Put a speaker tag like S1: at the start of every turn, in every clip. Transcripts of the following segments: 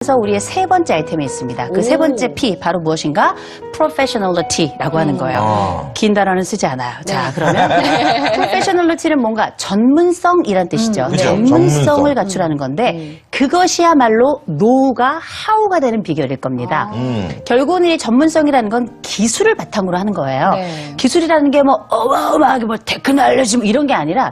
S1: 그래서 우리의 세 번째 아이템이 있습니다. 그 세 번째 P 바로 무엇인가? Professionality라고 하는 거예요. 긴 단어는 쓰지 않아요. 자, 그러면 Professionality는 뭔가 전문성이란 뜻이죠.
S2: 그죠?
S1: 전문성을 갖추라는 건데 그것이야말로 노우가 하우가 되는 비결일 겁니다. 결국은 이 전문성이라는 건 기술을 바탕으로 하는 거예요.
S3: 네.
S1: 기술이라는 게 뭐 어마어마하게 뭐 테크놀로지 뭐 이런 게 아니라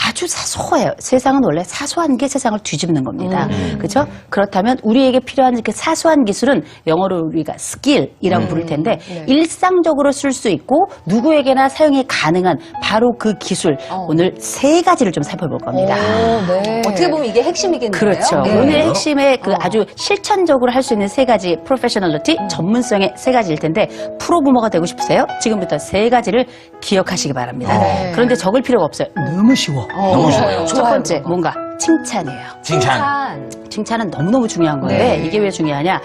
S1: 아주 사소해요. 세상은 원래 사소한 게 세상을 뒤집는 겁니다. 그렇죠? 그렇다면 우리에게 필요한 그 사소한 기술은 영어로 우리가 스킬이라고 부를 텐데 일상적으로 쓸 수 있고 누구에게나 사용이 가능한 바로 그 기술 오늘 세 가지를 좀 살펴볼 겁니다.
S3: 네. 어떻게 보면 이게 핵심이겠네요.
S1: 그렇죠.
S3: 네.
S1: 오늘의 핵심의 그 아주 실천적으로 할 수 있는 세 가지 프로페셔널리티, 전문성의 세 가지일 텐데 프로부머가 되고 싶으세요? 지금부터 세 가지를 기억하시기 바랍니다. 그런데 적을 필요가 없어요. 너무 쉬워.
S2: 너무 쉬워요.
S1: 첫 번째 뭔가 칭찬이에요.
S2: 칭찬.
S1: 칭찬은 너무너무 중요한 건데 이게 왜 중요하냐?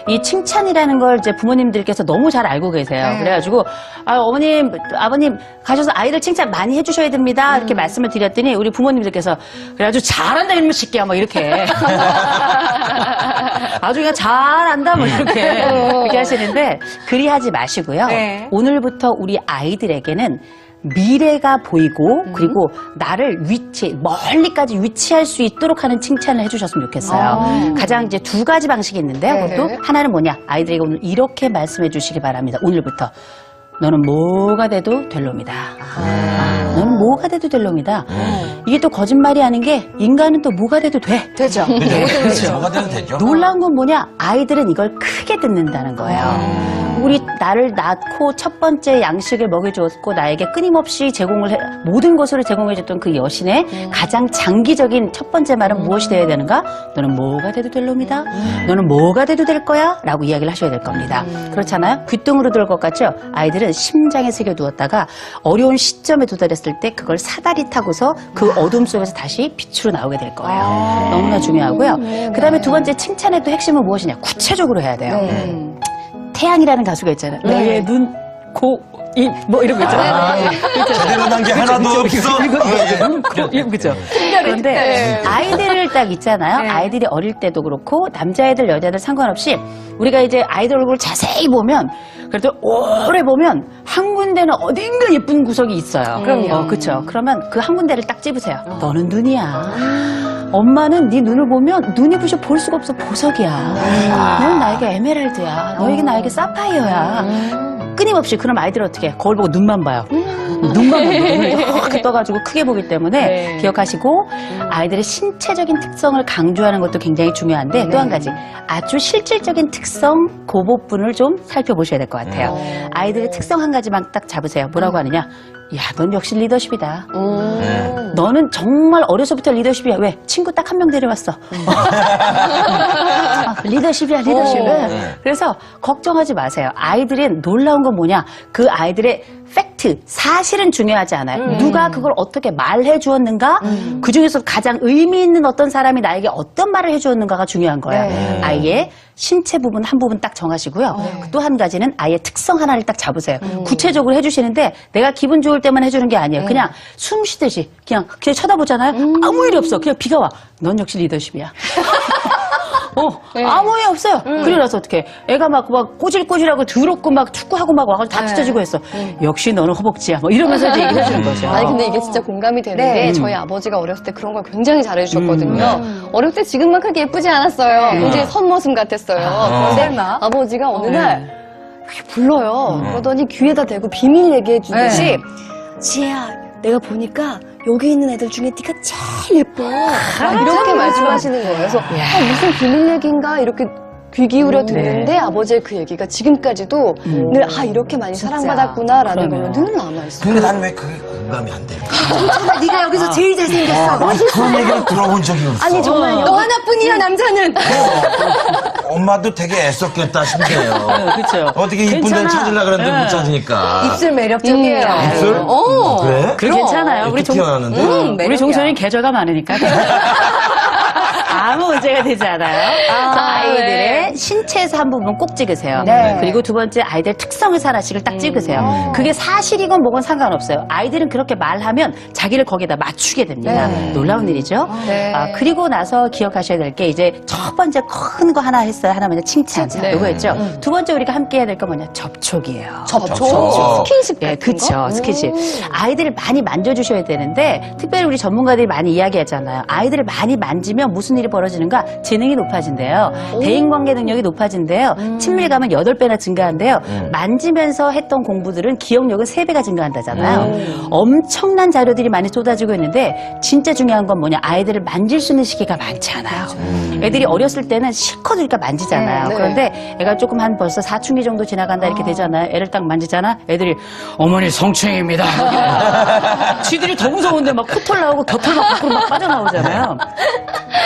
S1: 이 칭찬이라는 걸 이제 부모님들께서 너무 잘 알고 계세요. 그래가지고 어머님, 아버님 가셔서 아이들 칭찬 많이 해주셔야 됩니다. 이렇게 말씀을 드렸더니 우리 부모님들께서 그래가지고 잘한다 이놈의 새끼야 뭐 이렇게 아주 그냥 잘한다 뭐 이렇게 하시는데 그리 하지 마시고요. 오늘부터 우리 아이들에게는 미래가 보이고 그리고 나를 멀리까지 위치할 수 있도록 하는 칭찬을 해주셨으면 좋겠어요. 가장 이제 두 가지 방식이 있는데요. 그것도 하나는 뭐냐? 아이들에게 오늘 이렇게 말씀해 주시기 바랍니다. 오늘부터 너는 뭐가 돼도 될 놈이다. 너는 뭐가 돼도 될 놈이다. 이게 또 거짓말이 아닌 게 인간은 또 뭐가 돼도 돼.
S3: 되죠.
S2: 그렇죠. 뭐가 돼도 되죠.
S1: 놀라운 건 뭐냐? 아이들은 이걸 크게 듣는다는 거예요. 우리 나를 낳고 첫 번째 양식을 먹여주었고 나에게 끊임없이 모든 것을 제공해줬던 그 여신의 가장 장기적인 첫 번째 말은 무엇이 되어야 되는가? 너는 뭐가 돼도 될 놈이다. 너는 뭐가 돼도 될 거야? 라고 이야기를 하셔야 될 겁니다. 그렇잖아요? 귀뚱으로 들을 것 같죠? 아이들은 심장에 새겨두었다가 어려운 시점에 도달했을 때 그걸 사다리 타고서 그 어둠 속에서 다시 빛으로 나오게 될 거예요. 너무나 중요하고요. 그 다음에 두 번째 칭찬의 또 핵심은 무엇이냐? 구체적으로 해야 돼요. 태양이라는 가수가 있잖아요. 너의 눈, 코, 입, 뭐 이런 거 있잖아요.
S2: 제대로 난 게 하나도 없어.
S1: 눈, 코, 입, 그죠? 그런데 아이들을 딱 있잖아요. 아이들이 어릴 때도 그렇고 남자애들, 여자애들 상관없이 우리가 이제 아이들 얼굴을 자세히 보면 그래도 오래 보면 한 군데는 어딘가 예쁜 구석이 있어요.
S3: 그럼요.
S1: 그렇죠. 그러면 그 한 군데를 딱 찝으세요. 너는 눈이야. 엄마는 네 눈을 보면 눈이 부셔 볼 수가 없어. 보석이야. 넌 나에게 에메랄드야. 너에게 나에게 사파이어야. 끊임없이. 그럼 아이들 어떻게 해? 거울 보고 눈만 봐요. 눈만 보고 눈을 이렇게 떠가지고 크게 보기 때문에 기억하시고 아이들의 신체적인 특성을 강조하는 것도 굉장히 중요한데 또 한 가지 아주 실질적인 특성 그 부분을 좀 살펴보셔야 될 것 같아요. 아이들의 특성 한 가지만 딱 잡으세요. 뭐라고 하느냐? 야, 넌 역시 리더십이다. 너는 정말 어려서부터 리더십이야. 왜? 친구 딱 한 명 데려왔어. 리더십이야, 리더십. 그래서 걱정하지 마세요. 아이들은 놀라운 건 뭐냐? 그 아이들의 팩트, 사실은 중요하지 않아요. 누가 그걸 어떻게 말해 주었는가? 그 중에서 가장 의미 있는 어떤 사람이 나에게 어떤 말을 해 주었는가가 중요한 거예요. 아이의 신체 부분 한 부분 딱 정하시고요. 또 한 가지는 아이의 특성 하나를 딱 잡으세요. 구체적으로 해주시는데 내가 기분 좋을 때만 해주는 게 아니에요. 그냥 숨 쉬듯이 그냥 쳐다보잖아요. 아무 일이 없어. 그냥 비가 와. 넌 역시 리더십이야. 아무 일 없어요. 그래 나서 어떻게 애가 막 꼬질꼬질하고 더럽고 막 축구하고 막 와가지고 다 찢어지고 했어. 역시 너는 허벅지야. 뭐 이러면서 이제 얘기를 해주는 거죠.
S4: 아니 근데 이게 진짜 공감이 되는 게 저희 아버지가 어렸을 때 그런 걸 굉장히 잘해주셨거든요. 어릴 때 지금만 크게 예쁘지 않았어요. 굉장히 선모습 같았어요. 그런데 아버지가 어느 날 이렇게 불러요. 그러더니 귀에다 대고 비밀 얘기해 주듯이 지혜야 내가 보니까 여기 있는 애들 중에 네가 제일 예뻐. 이렇게 말씀하시는 거예요. 그래서 무슨 비밀 얘기인가 이렇게 귀 기울여 듣는데 아버지의 그 얘기가 지금까지도 늘 이렇게 많이 사랑받았구나라는 걸로 늘 남아있어요.
S2: 근데 난 왜 그게 공감이 안 돼?
S4: 네가 여기서 제일 잘생겼어.
S2: 그런 얘기를 들어본 적이 없어.
S4: 아니 정말 너 하나뿐이야 남자는.
S2: 엄마도 되게 애썼겠다 싶네요.
S1: 그렇죠.
S2: 어떻게 이쁜 데를 찾으려고 그랬는데 못 찾으니까.
S4: 입술 매력적이에요.
S2: 입술? 그래?
S1: 그래 괜찮아요.
S2: 우리 튀어나왔는데?
S1: 우리 종소리는 계절가 많으니까. 아무 문제가 되지 않아요. 아이들의 신체에서 한 부분 꼭 찍으세요.
S3: 네.
S1: 그리고 두 번째 아이들 특성에서 하나씩을 딱 찍으세요. 그게 사실이건 뭐건 상관없어요. 아이들은 그렇게 말하면 자기를 거기다 맞추게 됩니다.
S3: 네.
S1: 놀라운 일이죠.
S4: 네.
S1: 그리고 나서 기억하셔야 될 게 이제 첫 번째 큰 거 하나 했어요. 하나 뭐냐 칭찬.
S4: 네.
S1: 요거였죠. 두 번째 우리가 함께 해야 될 건 뭐냐 접촉이에요.
S4: 스킨십
S1: 예,
S4: 같은
S1: 그쵸.
S4: 거?
S1: 스킨십. 아이들을 많이 만져주셔야 되는데, 특별히 우리 전문가들이 많이 이야기하잖아요. 아이들을 많이 만지면 무슨 일이 벌어지는가? 지능이 높아진대요. 대인관계 능력이 높아진대요. 친밀감은 8배나 증가한대요. 만지면서 했던 공부들은 기억력은 3배가 증가한다잖아요. 엄청난 자료들이 많이 쏟아지고 있는데, 진짜 중요한 건 뭐냐? 아이들을 만질 수 있는 시기가 많지 않아요. 애들이 어렸을 때는 실컷 우리가 만지잖아요.
S4: 네.
S1: 그런데 애가 조금 한 벌써 사춘기 정도 지나간다 이렇게 되잖아요. 애를 딱 만지잖아. 애들이 어머니 성추행입니다. 지들이 더 무서운데 막 코털 나오고 겨털 막 밖으로 막 빠져나오잖아요.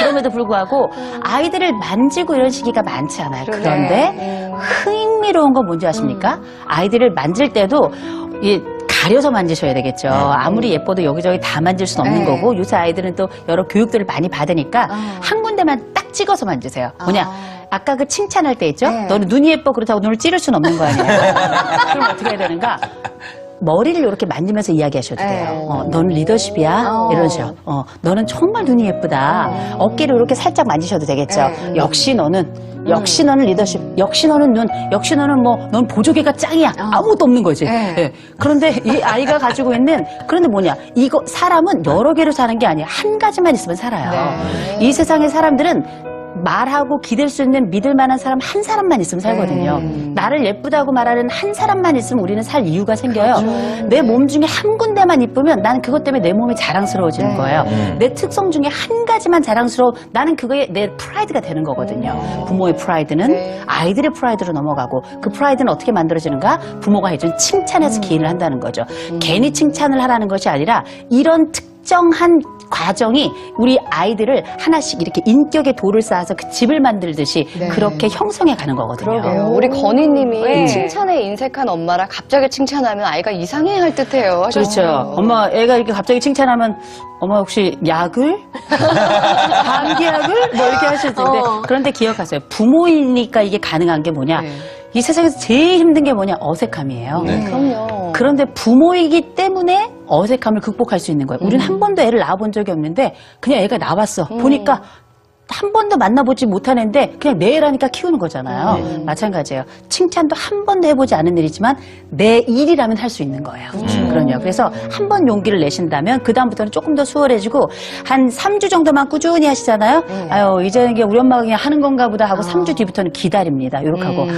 S1: 그럼에도 불구하고 아이들을 만지고 이런 시기가 많지 않아요. 그런데 흥미로운 건 뭔지 아십니까? 아이들을 만질 때도 이 가려서 만지셔야 되겠죠. 아무리 예뻐도 여기저기 다 만질 수는 없는 거고 요새 아이들은 또 여러 교육들을 많이 받으니까 한 군데만 딱 찍어서 만지세요. 뭐냐? 아까 그 칭찬할 때 있죠? 너는 눈이 예뻐 그렇다고 눈을 찌를 수는 없는 거 아니에요. 그럼 어떻게 해야 되는가? 머리를 이렇게 만지면서 이야기하셔도 돼요. 너는 리더십이야? 이러셔. 너는 정말 눈이 예쁘다. 어깨를 이렇게 살짝 만지셔도 되겠죠. 역시 너는 리더십, 역시 너는 눈, 역시 너는 넌 보조개가 짱이야. 아무것도 없는 거지. 예. 그런데 이 아이가 가지고 있는, 그런데 뭐냐. 사람은 여러 개로 사는 게 아니야. 한 가지만 있으면 살아요. 이 세상의 사람들은 말하고 기댈 수 있는 믿을 만한 사람 한 사람만 있으면 살거든요. 나를 예쁘다고 말하는 한 사람만 있으면 우리는 살 이유가 생겨요. 내 몸 중에 한 군데만 이쁘면 나는 그것 때문에 내 몸이 자랑스러워지는 거예요. 내 특성 중에 한 가지만 자랑스러워 나는 그거에 내 프라이드가 되는 거거든요. 부모의 프라이드는 아이들의 프라이드로 넘어가고 그 프라이드는 어떻게 만들어지는가? 부모가 해준 칭찬에서 기인을 한다는 거죠. 괜히 칭찬을 하라는 것이 아니라 이런 특정한 과정이 우리 아이들을 하나씩 이렇게 인격의 돌을 쌓아서 그 집을 만들듯이 그렇게 형성해 가는 거거든요.
S4: 우리 건희님이 칭찬에 인색한 엄마라 갑자기 칭찬하면 아이가 이상해할 듯해요.
S1: 그렇죠. 엄마, 애가 이렇게 갑자기 칭찬하면 엄마 혹시 약을? 감기약을? 뭐 이렇게 하실 텐데 그런데 기억하세요. 부모이니까 이게 가능한 게 뭐냐? 이 세상에서 제일 힘든 게 뭐냐? 어색함이에요.
S4: 그럼요.
S1: 그런데 부모이기 때문에 어색함을 극복할 수 있는 거예요. 우리는 한 번도 애를 낳아본 적이 없는데 그냥 애가 나왔어. 보니까 한 번도 만나보지 못한 애인데 그냥 내 애라니까 키우는 거잖아요. 마찬가지예요. 칭찬도 한 번도 해보지 않은 일이지만 내 일이라면 할 수 있는 거예요. 그럼요. 그래서 한 번 용기를 내신다면 그 다음부터는 조금 더 수월해지고 한 3주 정도만 꾸준히 하시잖아요. 아유 이제는 이게 우리 엄마가 그냥 하는 건가 보다 하고 3주 뒤부터는 기다립니다. 이렇게 하고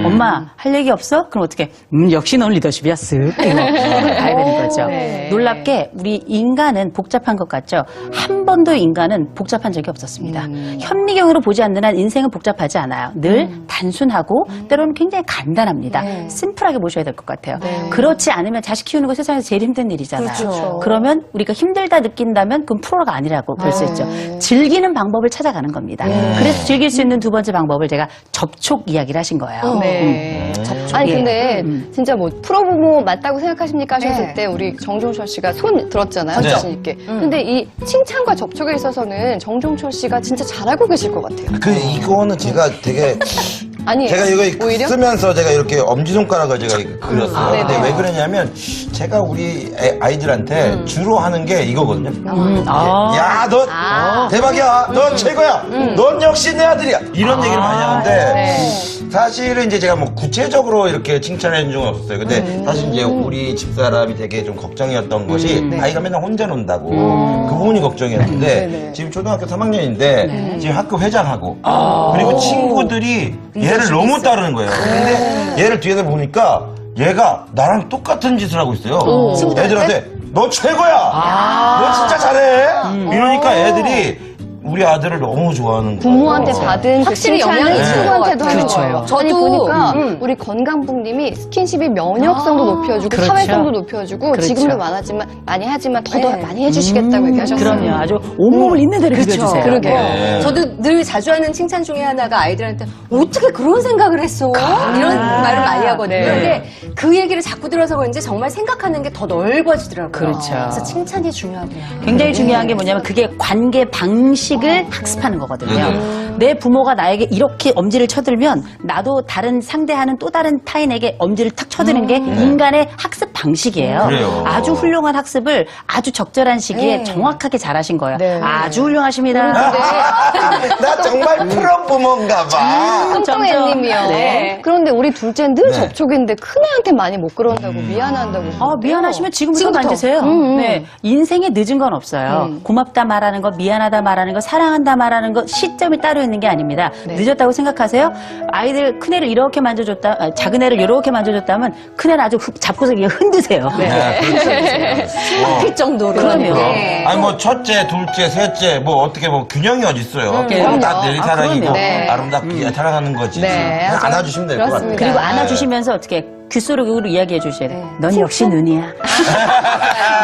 S1: 엄마 할 얘기 없어? 그럼 어떻게? 역시 넌 리더십이야. 쓱 이거 가야 되는 거죠. 놀랍게 우리 인간은 복잡한 것 같죠? 한 번도 인간은 복잡한 적이 없었습니다. 현미경으로 보지 않는 한 인생은 복잡하지 않아요. 늘 단순하고 때로는 굉장히 간단합니다. 심플하게 보셔야 될 것 같아요. 그렇지 않으면 자식 키우는 거 세상에서 제일 힘든 일이잖아요.
S3: 그렇죠.
S1: 그러면 우리가 힘들다 느낀다면 그건 프로가 아니라고 볼 수 있죠. 즐기는 방법을 찾아가는 겁니다. 그래서 즐길 수 있는 두 번째 방법을 제가 접촉 이야기를 하신 거예요.
S4: 아니
S1: 예.
S4: 근데 진짜 뭐 프로부모 맞다고 생각하십니까 하셨을 때 우리 정종철 씨가 손 들었잖아요.
S2: 네.
S4: 자신 있게. 근데 이 칭찬과 접촉에 있어서는 정종철 씨가 진짜 잘 알고 계실 것 같아요.
S2: 이거는 제가 되게
S4: 아니
S2: 제가 이거
S4: 오히려
S2: 쓰면서 제가 이렇게 엄지손가락을 제가 이렇게 그렸어요.
S4: 네네.
S2: 근데 왜 그러냐면 제가 우리 아이들한테 주로 하는 게 이거거든요. 야, 너 대박이야. 넌 최고야. 넌 역시 내 아들이야. 이런 얘기를 많이 하는데 사실은 이제 제가 뭐 구체적으로 이렇게 칭찬해 준 적은 없었어요. 근데 사실 이제 우리 집사람이 되게 좀 걱정이었던 것이 아이가 맨날 혼자 논다고 그 부분이 걱정이었는데 지금 초등학교 3학년인데 지금 학교 회장하고 그리고 친구들이 얘를 너무 따르는 거예요. 근데 얘를 뒤에서 보니까 얘가 나랑 똑같은 짓을 하고 있어요. 애들한테 너 최고야. 너 진짜 잘해. 이러니까 애들이 우리 아들을 너무 좋아하는 거예요.
S4: 부모한테 받은
S3: 확실히
S4: 그 칭찬을
S3: 영향이 있는
S4: 친구한테도
S3: 것
S4: 하는
S3: 같아요.
S4: 거예요.
S3: 저도,
S4: 아니, 보니까 우리 건강북님이 스킨십이 면역성도 높여주고
S1: 그렇죠.
S4: 사회성도 높여주고
S1: 그렇죠.
S4: 지금도 많이 하지만 더 많이 해주시겠다고 얘기하셨어요.
S1: 그럼요. 아주 온몸을 있는 대로 비벼주세요.
S4: 그러게요.
S3: 저도 늘 자주 하는 칭찬 중에 하나가 아이들한테 어떻게 그런 생각을 했어? 이런 말을 많이 하거든요. 근데 그 얘기를 자꾸 들어서 그런지 정말 생각하는 게 더 넓어지더라고요.
S1: 그렇죠.
S3: 그래서 칭찬이 중요하구나.
S1: 굉장히 중요한 게 뭐냐면 그게 관계 방식 상식을 학습하는 거거든요. 내 부모가 나에게 이렇게 엄지를 쳐들면 나도 다른 상대하는 또 다른 타인에게 엄지를 탁 쳐드는 게 인간의 학습 방식이에요.
S2: 그래요.
S1: 아주 훌륭한 학습을 아주 적절한 시기에 정확하게 잘하신 거예요.
S4: 네.
S1: 아주 훌륭하십니다.
S2: 나 정말 프로 부모인가 봐.
S4: 뚱뚱애님이요.
S1: 네.
S4: 그런데 우리 둘째는 늘
S2: 네.
S4: 접촉인데 큰애한테 많이 못 그런다고 미안한다고.
S1: 미안하시면 지금부터 만드세요. 네. 인생에 늦은 건 없어요. 고맙다 말하는 거, 미안하다 말하는 거, 사랑한다 말하는 거 시점이 따로 있는 게 아닙니다. 늦었다고 생각하세요? 아이들 큰애를 이렇게 만져줬다, 작은 애를 이렇게 만져줬다면 큰애는 아주 잡고서 그냥 흔드세요.
S2: 네, 그렇죠.
S3: 필 정도로.
S1: 그럼요.
S3: 네.
S2: 아니 뭐 첫째, 둘째, 셋째 뭐 어떻게 뭐 균형이 어디 있어요?
S4: 그럼요.
S2: 다 내 사랑이고
S1: 그럼요.
S4: 네.
S2: 아름답게 살아가는 거지.
S4: 네,
S2: 그냥
S4: 아주
S2: 안아주시면 될 것 같아요.
S4: 그렇습니다.
S1: 그리고
S4: 네.
S1: 안아주시면서 어떻게 귓속으로 이야기해 주셔야 돼요. 넌 역시 눈이야.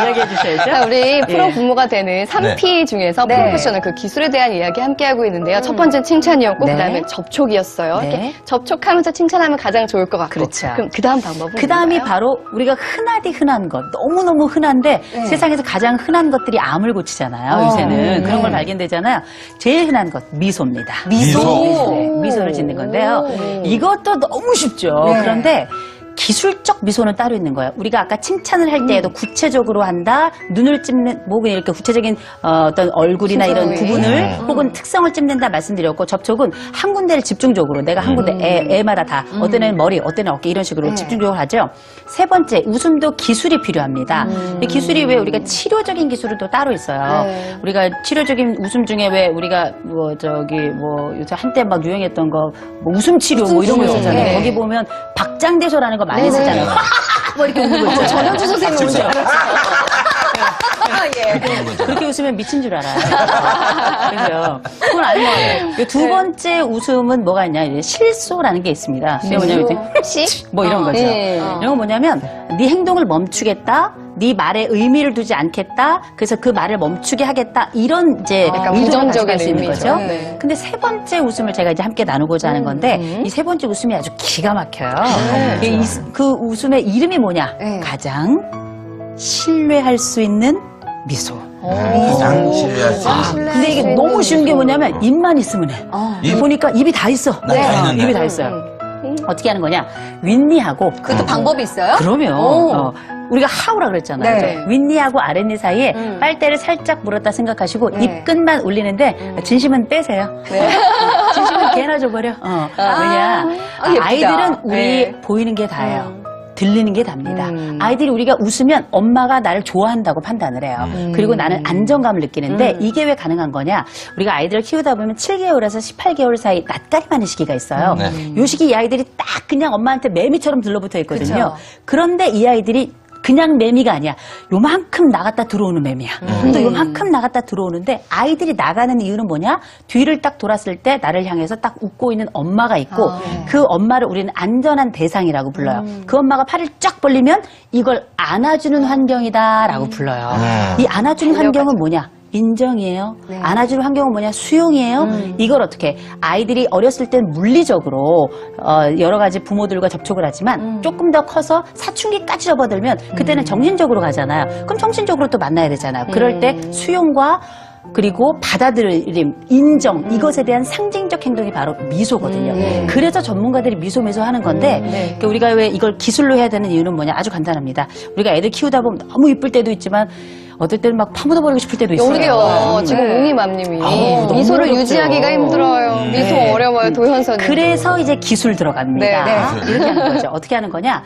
S1: 이야기해 주셔야죠.
S4: 자, 우리 프로
S1: 예.
S4: 부모가 되는 3P 중에서
S3: 네.
S4: 프로페셔널 그 기술에 대한 이야기 함께 하고 있는데요. 첫 번째는 칭찬이었고
S1: 네.
S4: 그다음에 접촉이었어요.
S1: 네.
S4: 이렇게 접촉하면서 칭찬하면 가장 좋을 것 같고.
S1: 그렇죠.
S4: 그럼 그다음 방법은
S1: 그 다음이
S4: 뭔가요?
S1: 바로 우리가 흔하디 흔한 것, 너무너무 흔한데 세상에서 가장 흔한 것들이 암을 고치잖아요, 요새는. 그런 걸 발견되잖아요. 제일 흔한 것, 미소입니다.
S2: 미소.
S1: 네, 미소를 짓는 건데요. 이것도 너무 쉽죠. 그런데 기술적 미소는 따로 있는 거예요. 우리가 아까 칭찬을 할 때에도 구체적으로 한다, 눈을 찝는, 뭐 이렇게 구체적인 어떤 얼굴이나 이런
S4: 신성이.
S1: 부분을 혹은 특성을 찝는다 말씀드렸고, 접촉은 한 군데를 집중적으로 내가 한 군데 애마다 다 어떤 애는 머리, 어떤 애는 어깨 이런 식으로 집중적으로 하죠. 세 번째, 웃음도 기술이 필요합니다. 이 기술이 왜 우리가 치료적인 기술은 또 따로 있어요.
S4: 네.
S1: 우리가 치료적인 웃음 중에 왜 우리가 뭐 저기 뭐 요새 한때 막 유행했던 거 뭐 웃음 치료 뭐 이런 거 있었잖아요.
S3: 네.
S1: 거기 보면 박장대소라는 거 많이
S4: 네네.
S1: 쓰잖아요. 뭐 이렇게 웃는 거 있죠.
S3: 전현주 선생님 오죠.
S1: 그렇게 웃으면 미친 줄 알아요. 그죠? 그건 아닌 것 같아요. 두 번째 웃음은 뭐가 있냐? 이제 실소라는 게 있습니다. 그게 뭐냐면 이제
S4: 혹시
S1: 뭐 이런 거죠. 이런 건 뭐냐면 네 행동을 멈추겠다. 네 말에 의미를 두지 않겠다. 그래서 그 말을 멈추게 하겠다. 이런 이제
S4: 약간
S1: 의도를
S4: 부정적인
S1: 가져갈 수 있는
S4: 의미죠.
S1: 거죠.
S4: 네.
S1: 근데 세 번째 웃음을 제가 이제 함께 나누고자 하는 건데 이 세 번째 웃음이 아주 기가 막혀요. 그 웃음의 이름이 뭐냐?
S3: 네.
S1: 가장 신뢰할 수 있는 미소.
S2: 가장 신뢰할 수 있는.
S1: 근데 이게 너무 쉬운 게 뭐냐면 입만 있으면 해.
S2: 입?
S1: 보니까 입이 다 있어.
S2: 다 있는데.
S1: 입이 다 있어요. 어떻게 하는 거냐? 윗니하고
S3: 그것도 방법이 있어요?
S1: 그럼요. 우리가 하우라 그랬잖아요.
S3: 네.
S1: 그죠? 윗니하고 아랫니 사이에 빨대를 살짝 물었다 생각하시고 입 끝만 올리는데 진심은 빼세요. 진심은 개나 줘버려. 왜냐?
S3: 예쁘다.
S1: 아이들은 우리
S3: 네.
S1: 보이는 게 다예요. 들리는 게 답니다. 아이들이 우리가 웃으면 엄마가 나를 좋아한다고 판단을 해요. 그리고 나는 안정감을 느끼는데 이게 왜 가능한 거냐? 우리가 아이들을 키우다 보면 7개월에서 18개월 사이 낯가림하는 시기가 있어요. 요 시기 이 아이들이 딱 그냥 엄마한테 매미처럼 들러붙어 있거든요. 그런데 이 아이들이 그냥 매미가 아니야. 요만큼 나갔다 들어오는 매미야. 또 요만큼 나갔다 들어오는데 아이들이 나가는 이유는 뭐냐? 뒤를 딱 돌았을 때 나를 향해서 딱 웃고 있는 엄마가 있고 그 엄마를 우리는 안전한 대상이라고 불러요. 그 엄마가 팔을 쫙 벌리면 이걸 안아주는 환경이다라고 불러요. 이 안아주는 환경은 뭐냐? 인정이에요. 안아주는 환경은 뭐냐? 수용이에요. 이걸 어떻게 아이들이 어렸을 땐 물리적으로 여러 가지 부모들과 접촉을 하지만 조금 더 커서 사춘기까지 접어들면 그때는 정신적으로 가잖아요. 그럼 정신적으로 또 만나야 되잖아요. 그럴 때 수용과 그리고 받아들임, 인정 이것에 대한 상징적 행동이 바로 미소거든요. 그래서 전문가들이 미소 하는 건데 그러니까 우리가 왜 이걸 기술로 해야 되는 이유는 뭐냐? 아주 간단합니다. 우리가 애들 키우다 보면 너무 이쁠 때도 있지만 어떨 때는 막 파묻어버리고 싶을 때도 있어요.
S4: 여기요. 지금 웅이맘님이
S1: 너무
S4: 미소를
S1: 어렵죠.
S4: 유지하기가 힘들어요. 미소 어려워요. 도현선님.
S1: 그래서 이제 기술 들어갑니다.
S4: 네,
S1: 이렇게 하는 거죠. 어떻게 하는 거냐?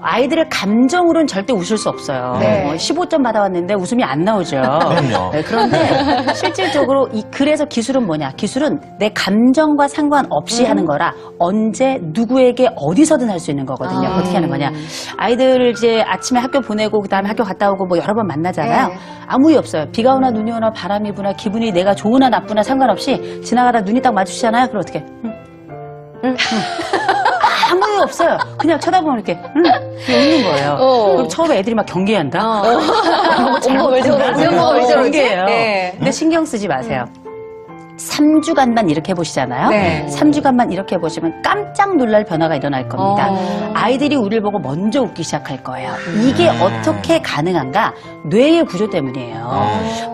S1: 아이들의 감정으로는 절대 웃을 수 없어요.
S4: 네.
S1: 15점 받아왔는데 웃음이 안 나오죠.
S2: 그럼요.
S1: 네, 그런데 실질적으로 그래서 기술은 뭐냐? 기술은 내 감정과 상관없이 하는 거라 언제 누구에게 어디서든 할 수 있는 거거든요. 어떻게 하는 거냐? 아이들을 이제 아침에 학교 보내고 그다음에 학교 갔다 오고 뭐 여러 번 만나잖아요. 아무 이유 없어요. 비가 오나 눈이 오나 바람이 부나 기분이 내가 좋으나 나쁘나 상관없이 지나가다 눈이 딱 마주치잖아요. 그럼 어떻게? 아무 이유 없어요. 그냥 쳐다보면 이렇게 웃는 거예요. 그럼 처음에 애들이 막 경계한다.
S4: 엄마 왜 저러지? 엄마 왜 저러지?
S1: 경계해요.
S3: 네.
S1: 근데 신경 쓰지 마세요. 3주간만 이렇게 해보시잖아요.
S3: 네.
S1: 3주간만 이렇게 해보시면 깜짝 놀랄 변화가 일어날 겁니다. 아이들이 우리를 보고 먼저 웃기 시작할 거예요. 이게 어떻게 가능한가? 뇌의 구조 때문이에요.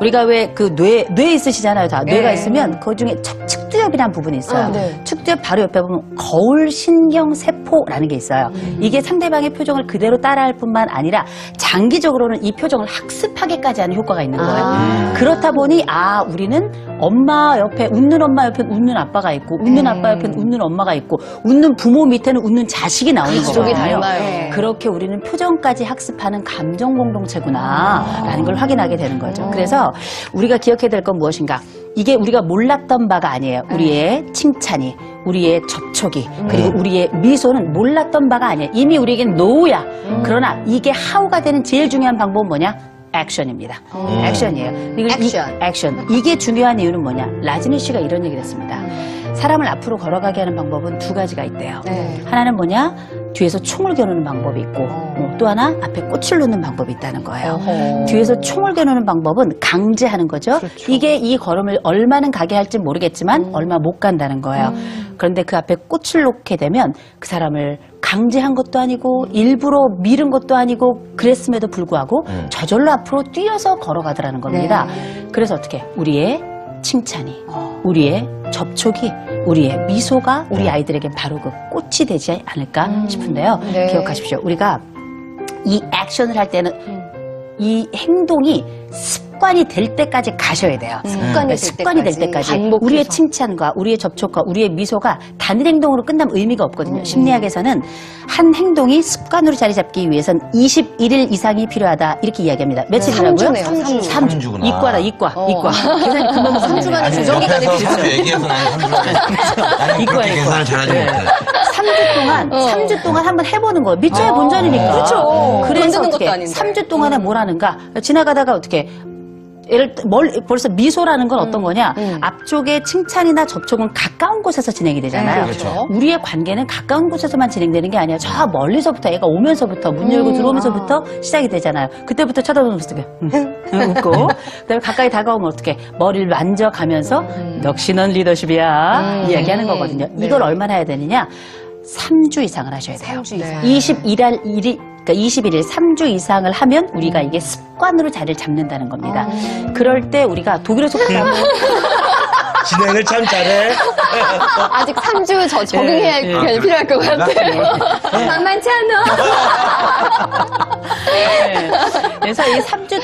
S1: 우리가 왜 그 뇌 있으시잖아요. 다. 뇌가 있으면 그 중에 측두엽이라는 부분이 있어요.
S4: 네.
S1: 측두엽 바로 옆에 보면 거울신경세포라는 게 있어요. 이게 상대방의 표정을 그대로 따라할 뿐만 아니라 장기적으로는 이 표정을 학습하게까지 하는 효과가 있는 거예요. 그렇다 보니 우리는 엄마 옆에 웃는 엄마 옆에 웃는 아빠가 있고 웃는 아빠 옆에는 웃는 엄마가 있고 웃는 부모 밑에는 웃는 자식이 나오는
S4: 가족이
S1: 거거든요.
S4: 닮아요.
S1: 그렇게 우리는 표정까지 학습하는 감정 공동체구나라는 걸 확인하게 되는 거죠. 그래서 우리가 기억해야 될 건 무엇인가? 이게 우리가 몰랐던 바가 아니에요. 우리의 칭찬이, 우리의 접촉이, 그리고 우리의 미소는 몰랐던 바가 아니에요. 이미 우리에겐 노우야. 그러나 이게 하우가 되는 제일 중요한 방법은 뭐냐? 액션입니다. 액션이에요. 그리고 액션. 이게 중요한 이유는 뭐냐? 라즈니 씨가 이런 얘기를 했습니다. 사람을 앞으로 걸어가게 하는 방법은 두 가지가 있대요. 하나는 뭐냐? 뒤에서 총을 겨누는 방법이 있고 또 하나 앞에 꽃을 놓는 방법이 있다는 거예요. 뒤에서 총을 겨누는 방법은 강제하는 거죠. 이게 이 걸음을 얼마는 가게 할지 모르겠지만 얼마 못 간다는 거예요. 그런데 그 앞에 꽃을 놓게 되면 그 사람을 강제한 것도 아니고 일부러 밀은 것도 아니고 그랬음에도 불구하고 저절로 앞으로 뛰어서 걸어가더라는 겁니다. 그래서 어떻게 우리의 칭찬이, 우리의 접촉이, 우리의 미소가 우리 아이들에게 바로 그 꽃이 되지 않을까 싶은데요.
S4: 네.
S1: 기억하십시오. 우리가 이 액션을 할 때는 이 행동이 습관이 될 때까지 가셔야 돼요. 습관이 될 때까지
S4: 반복해서.
S1: 우리의 칭찬과 우리의 접촉과 우리의 미소가 단일 행동으로 끝나면 의미가 없거든요. 심리학에서는 한 행동이 습관으로 자리 잡기 위해선 21일 이상이 필요하다 이렇게 이야기합니다. 며칠이라고요?
S4: 3주네요.
S2: 3주구나.
S1: 이과. 계산이 금방
S3: 3주간의 조정 기간이
S2: 옆에서
S3: 필요해요.
S2: 3주 얘기해서 나는 3주 나는
S1: 이과야,
S2: 그렇게
S1: 이과.
S2: 계산을 잘하지
S1: 네.
S2: 못해.
S1: 3주 동안 한번 해보는 거예요. 미쳐야 본전이니까.
S3: 그렇죠.
S1: 그래서
S3: 건드는
S1: 어떻게
S3: 것도 아닌데.
S1: 3주 동안에 뭘 하는가? 지나가다가 어떻게 벌써 미소라는 건 어떤 거냐? 앞쪽에 칭찬이나 접촉은 가까운 곳에서 진행이 되잖아요.
S2: 그렇죠.
S1: 우리의 관계는 가까운 곳에서만 진행되는 게 아니라 저 멀리서부터 애가 오면서부터 문 열고 들어오면서부터 시작이 되잖아요. 그때부터 쳐다보면서 웃고 그다음에 가까이 다가오면 어떻게 머리를 만져가면서 역시 넌 리더십이야 이야기하는 거거든요. 이걸 얼마나 해야 되느냐? 3주 이상을 하셔야 돼요.
S3: 3주 이상.
S1: 21일 3주 이상을 하면 우리가 이게 습관으로 자리를 잡는다는 겁니다. 그럴 때 우리가 독일에서
S2: 진행을 참 잘해.
S4: 아직 3주 적응해야
S1: 예,
S4: 할 필요할 것 같아요.
S3: 만만치 않아.
S1: 그래서 이 3주